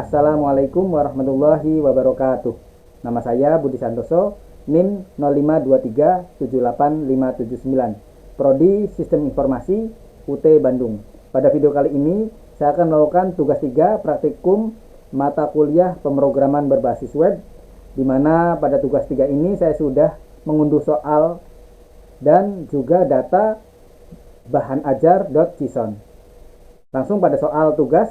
Assalamualaikum warahmatullahi wabarakatuh. Nama saya Budi Santoso, NIM 052378579, Prodi Sistem Informasi UT Bandung. Pada video kali ini, saya akan melakukan tugas 3 praktikum mata kuliah pemrograman berbasis web, di mana pada tugas 3 ini saya sudah mengunduh soal dan juga data bahan ajar.json. Langsung pada soal tugas,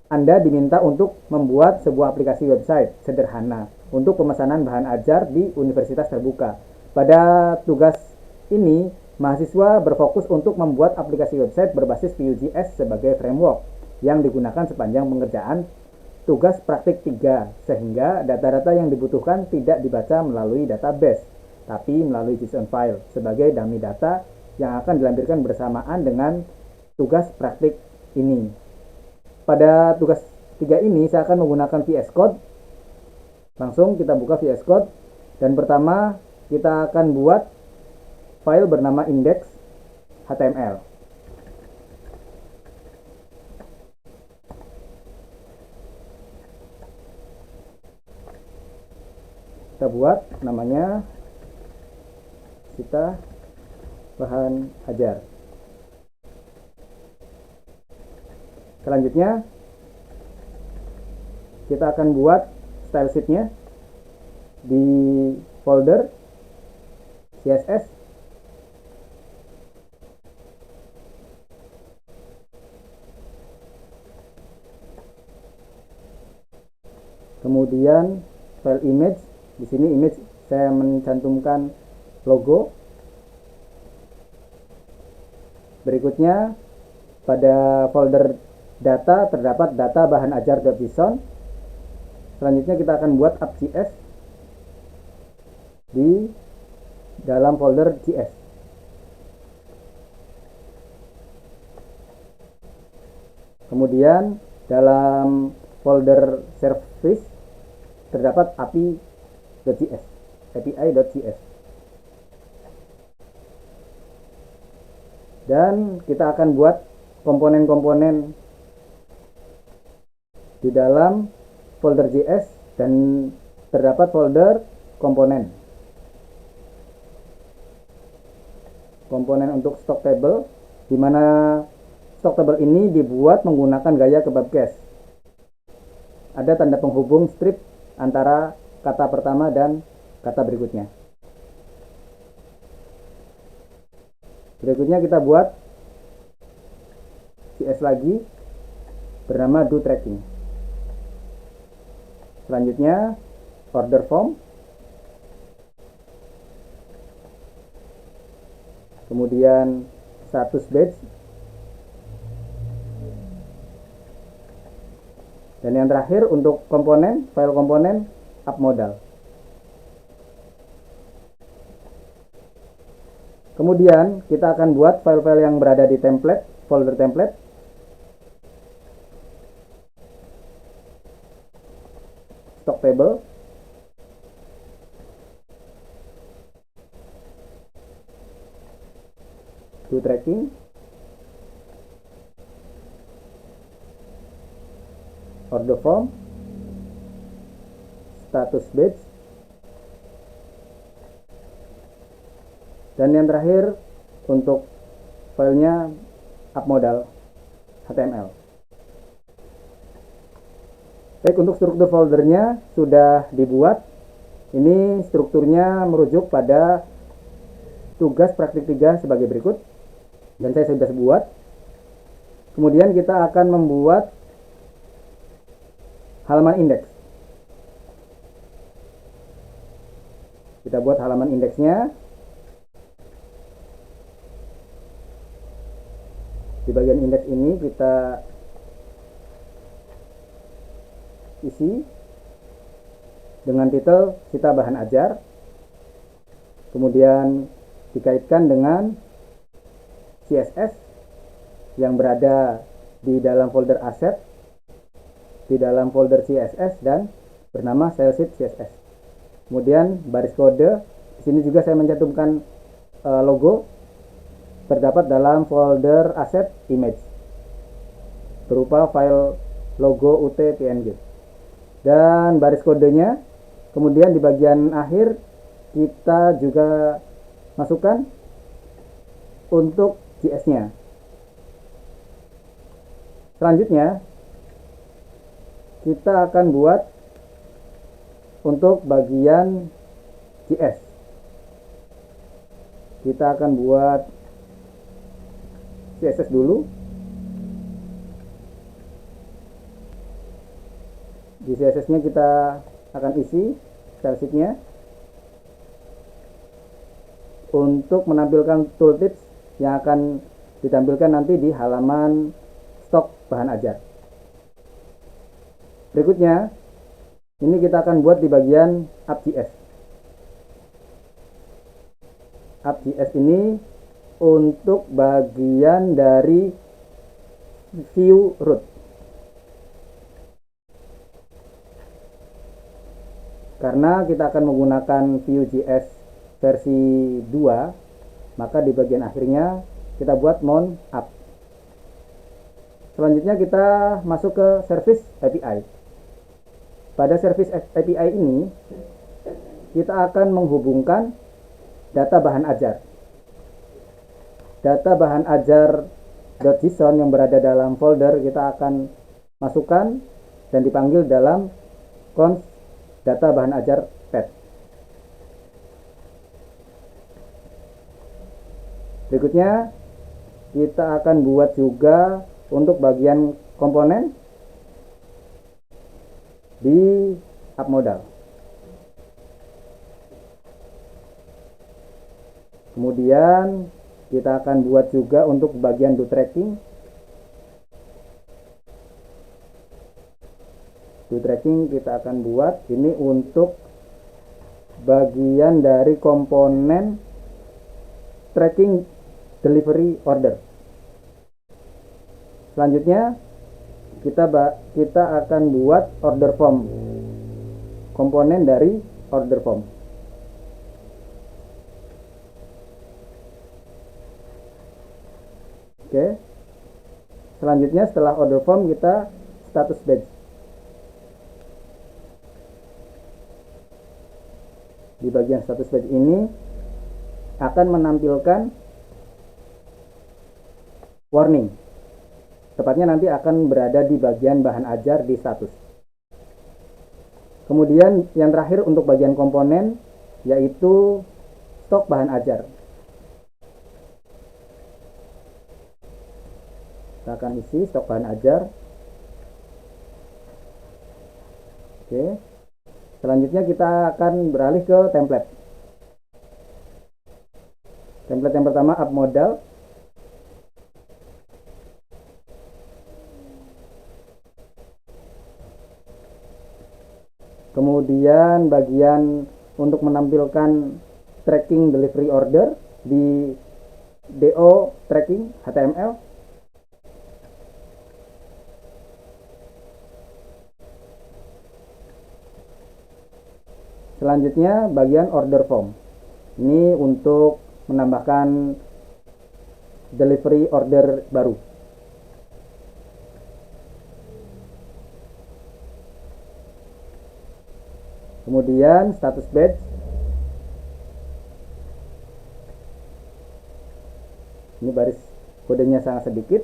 Anda diminta untuk membuat sebuah aplikasi website sederhana untuk pemesanan bahan ajar di universitas terbuka. Pada tugas ini, mahasiswa berfokus untuk membuat aplikasi website berbasis Vue.js sebagai framework yang digunakan sepanjang pengerjaan tugas praktik 3, sehingga data-data yang dibutuhkan tidak dibaca melalui database, tapi melalui JSON file sebagai dummy data yang akan dilampirkan bersamaan dengan tugas praktik ini. Pada tugas 3 ini saya akan menggunakan VS Code. Langsung kita buka VS Code, dan pertama kita akan buat file bernama index.html. Kita buat namanya kita bahan ajar. Selanjutnya kita akan buat style sheet-nya di folder CSS. Kemudian file image, di sini image saya mencantumkan logo. Berikutnya pada folder data terdapat data bahan ajar.json. Selanjutnya kita akan buat app.js di dalam folder JS. Kemudian dalam folder service terdapat API.js, API.js. Dan kita akan buat komponen-komponen di dalam folder JS, dan terdapat folder komponen untuk stock table, di mana stock table ini dibuat menggunakan gaya kebab cache. Ada tanda penghubung strip antara kata pertama dan kata berikutnya. Berikutnya kita buat JS lagi bernama doTracking. Selanjutnya order form, kemudian status batch, dan yang terakhir untuk komponen, file komponen app modal. Kemudian kita akan buat file-file yang berada di template, folder template. Stock table, doTracking, order form, status batch, dan yang terakhir untuk filenya app modal HTML. Baik, untuk struktur foldernya sudah dibuat. Ini strukturnya merujuk pada tugas praktik 3 sebagai berikut, dan saya sudah buat. Kemudian kita akan membuat halaman indeks. Kita buat halaman indeksnya. Di bagian indeks ini kita isi dengan titel kita bahan ajar, kemudian dikaitkan dengan CSS yang berada di dalam folder asset, di dalam folder CSS, dan bernama stylesheet CSS. Kemudian baris kode, di sini juga saya mencantumkan logo, terdapat dalam folder asset image berupa file logo UT PNG. Dan baris kodenya. Kemudian di bagian akhir kita juga masukkan untuk JS-nya. Selanjutnya kita akan buat untuk bagian JS. Kita akan buat CSS dulu. Di CSS-nya kita akan isi style sheet-nya untuk menampilkan tooltips yang akan ditampilkan nanti di halaman stok bahan ajar. Berikutnya, ini kita akan buat di bagian app.js. App.js ini untuk bagian dari view root. Karena kita akan menggunakan Vue.js versi 2, maka di bagian akhirnya kita buat mount app. Selanjutnya kita masuk ke service API. Pada service API ini kita akan menghubungkan data bahan ajar. Data bahan ajar.json yang berada dalam folder kita akan masukkan dan dipanggil dalam const data bahan ajar pet. Berikutnya kita akan buat juga untuk bagian komponen di app modal. Kemudian kita akan buat juga untuk bagian do tracking. Do tracking kita akan buat ini untuk bagian dari komponen tracking delivery order. Selanjutnya kita akan buat order form, komponen dari order form. Oke. Selanjutnya setelah order form kita status badge. Di bagian status badge ini akan menampilkan warning. Tepatnya nanti akan berada di bagian bahan ajar di status. Kemudian yang terakhir untuk bagian komponen yaitu stok bahan ajar. Kita akan isi stok bahan ajar. Oke. Selanjutnya kita akan beralih ke template. Template yang pertama app modal. Kemudian bagian untuk menampilkan tracking delivery order di DO tracking HTML. Selanjutnya bagian order form. Ini untuk menambahkan delivery order baru. Kemudian status badge. Ini baris kodenya sangat sedikit.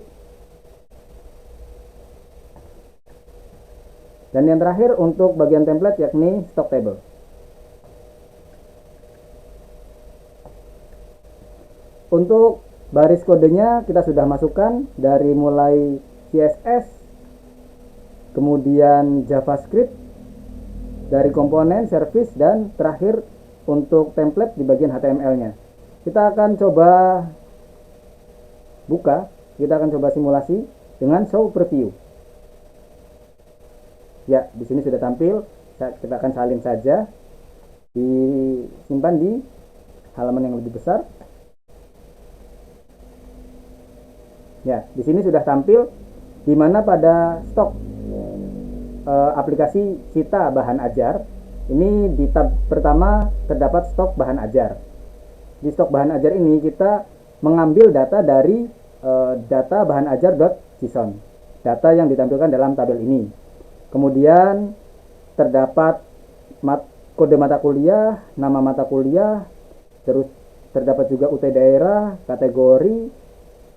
Dan yang terakhir untuk bagian template yakni stock table. Untuk baris kodenya kita sudah masukkan dari mulai CSS, kemudian JavaScript, dari komponen, service, dan terakhir untuk template di bagian HTML-nya. Kita akan coba buka, kita akan coba simulasi dengan show preview. Ya, di sini sudah tampil. Kita akan salin saja, disimpan di halaman yang lebih besar. Ya, di sini sudah tampil di mana pada stok aplikasi Cita bahan ajar. Ini di tab pertama terdapat stok bahan ajar. Di stok bahan ajar ini kita mengambil data dari data bahan ajar.json. data yang ditampilkan dalam tabel ini. Kemudian terdapat kode mata kuliah, nama mata kuliah, terus terdapat juga UT daerah, kategori,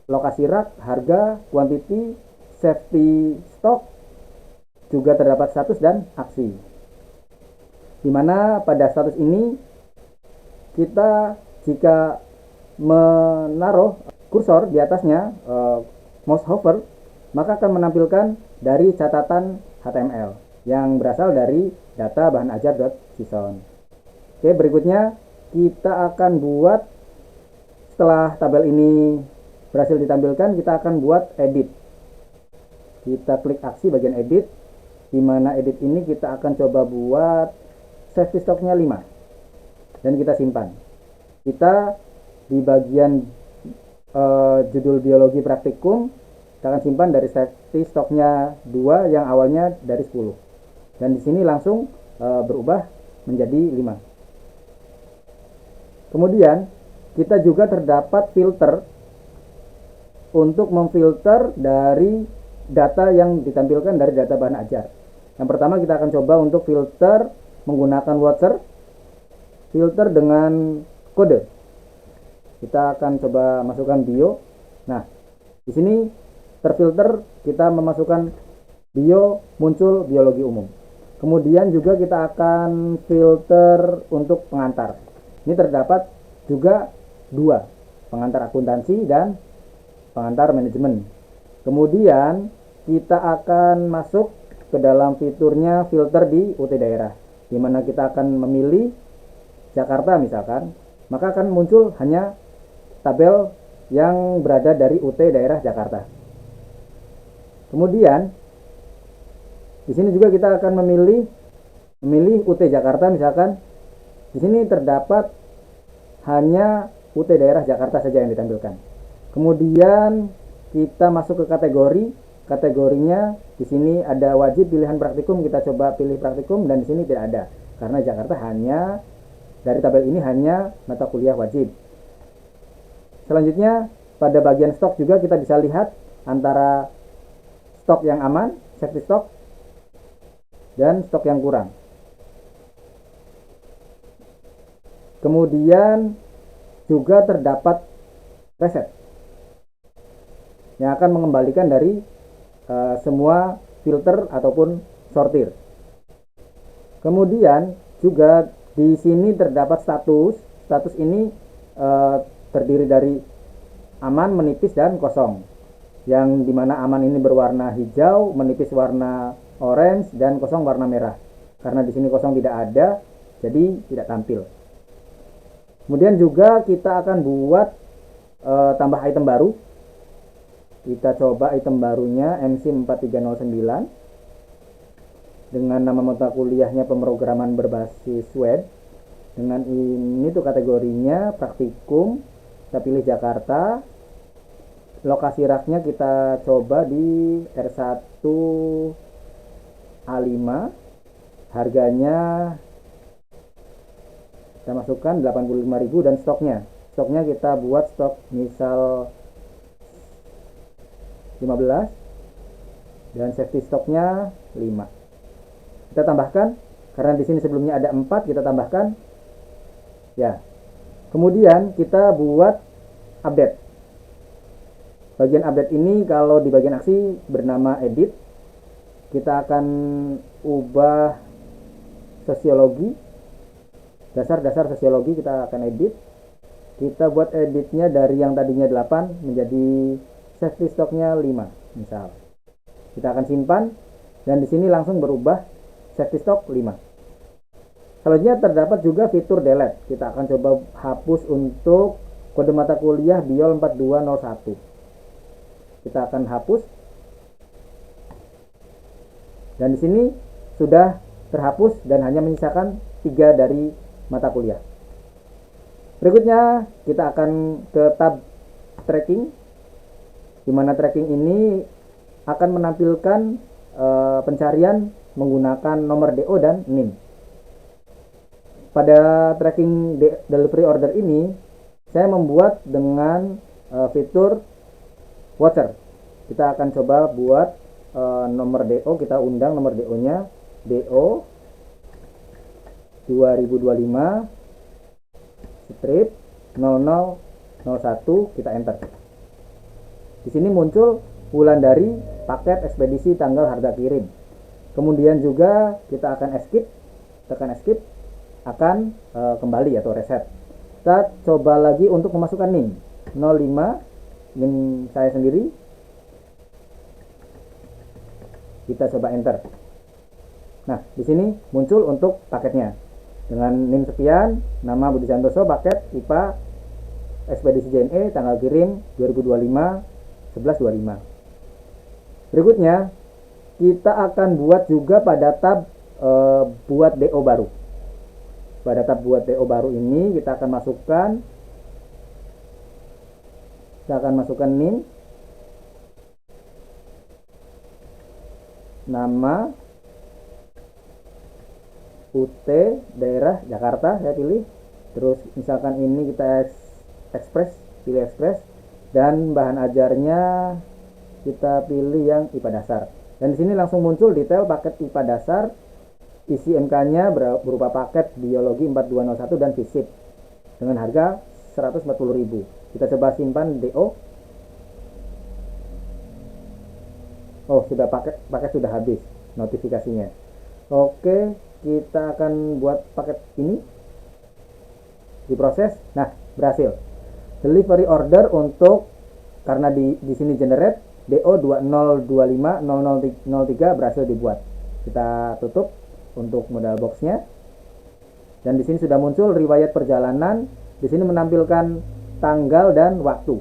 lokasi rak, harga, quantity, safety stock, juga terdapat status dan aksi. Dimana pada status ini kita jika menaruh kursor di atasnya, mouse hover, maka akan menampilkan dari catatan HTML yang berasal dari data bahan ajar.json. Oke, berikutnya kita akan buat, setelah tabel ini berhasil ditampilkan, kita akan buat edit. Kita klik aksi bagian edit, di mana edit ini kita akan coba buat safety stocknya 5 dan kita simpan. Kita di bagian judul biologi praktikum, kita akan simpan dari safety stocknya 2 yang awalnya dari 10, dan di sini langsung berubah menjadi 5. Kemudian kita juga terdapat filter untuk memfilter dari data yang ditampilkan dari data bahan ajar. Yang pertama kita akan coba untuk filter menggunakan water, filter dengan kode. Kita akan coba masukkan bio. Nah, di sini terfilter, kita memasukkan bio, muncul biologi umum. Kemudian juga kita akan filter untuk pengantar. Ini terdapat juga 2, pengantar akuntansi dan pengantar manajemen. Kemudian kita akan masuk ke dalam fiturnya filter di UT daerah, di mana kita akan memilih Jakarta misalkan, maka akan muncul hanya tabel yang berada dari UT daerah Jakarta. Kemudian di sini juga kita akan memilih UT Jakarta misalkan. Di sini terdapat hanya UT daerah Jakarta saja yang ditampilkan. Kemudian kita masuk ke kategorinya. Di sini ada wajib pilihan praktikum, kita coba pilih praktikum, dan di sini tidak ada karena Jakarta hanya dari tabel ini hanya mata kuliah wajib. Selanjutnya pada bagian stok juga kita bisa lihat antara stok yang aman, safety stock, dan stok yang kurang. Kemudian juga terdapat reset yang akan mengembalikan dari semua filter ataupun sortir. Kemudian juga di sini terdapat status. Status ini terdiri dari aman, menipis, dan kosong. Yang dimana aman ini berwarna hijau, menipis warna orange, dan kosong warna merah. Karena di sini kosong tidak ada, jadi tidak tampil. Kemudian juga kita akan buat tambah item baru. Kita coba item barunya MC4309 dengan nama mata kuliahnya pemrograman berbasis web. Dengan ini tuh kategorinya praktikum. Kita pilih Jakarta. Lokasi raknya kita coba di R1A5. Harganya kita masukkan 85.000 dan stoknya kita buat stok misal 15 dan safety stoknya 5. Kita tambahkan karena di sini sebelumnya ada 4, kita tambahkan ya. Kemudian kita buat update. Bagian update ini kalau di bagian aksi bernama edit. Kita akan ubah sosiologi, dasar sosiologi kita akan edit. Kita buat editnya dari yang tadinya 8 menjadi safety stocknya 5 misal. Kita akan simpan dan di sini langsung berubah safety stock 5. Selanjutnya terdapat juga fitur delete. Kita akan coba hapus untuk kode mata kuliah Biol 4201. Kita akan hapus. Dan di sini sudah terhapus dan hanya menyisakan 3 dari mata kuliah. Berikutnya kita akan ke tab tracking, di mana tracking ini akan menampilkan pencarian menggunakan nomor DO dan NIM. Pada tracking delivery order ini saya membuat dengan fitur watcher. Kita akan coba buat nomor DO, kita undang nomor DO-nya, DO 2025 strip 0001, kita enter. Di sini muncul Wulandari, paket, ekspedisi, tanggal, harga kirim. Kemudian juga kita akan escape, tekan escape, akan kembali atau reset. Kita coba lagi untuk memasukkan NIM 05, NIM saya sendiri. Kita coba enter. Nah, di sini muncul untuk paketnya dengan NIM sekian, nama Budi Santoso, paket IPA, ekspedisi JNE, tanggal kirim 2025 11/25. Berikutnya kita akan buat juga pada tab buat DO baru. Pada tab buat DO baru ini kita akan masukkan NIM, nama, UT, daerah Jakarta saya pilih. Terus misalkan ini kita pilih Express, dan bahan ajarnya kita pilih yang IPA dasar. Dan di sini langsung muncul detail paket IPA dasar, isi MK-nya berupa paket biologi 4201 dan fisip dengan harga 140.000. Kita coba simpan DO. Oh, sudah paket sudah habis notifikasinya. Oke, kita akan buat paket ini, diproses. Nah, berhasil. Delivery order untuk, karena di sini generate DO 20250003 berhasil dibuat. Kita tutup untuk modal boxnya. Dan di sini sudah muncul riwayat perjalanan. Di sini menampilkan tanggal dan waktu.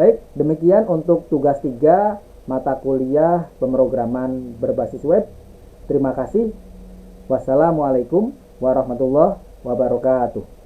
Baik, demikian untuk tugas 3 mata kuliah pemrograman berbasis web. Terima kasih. Wassalamualaikum warahmatullahi wabarakatuh.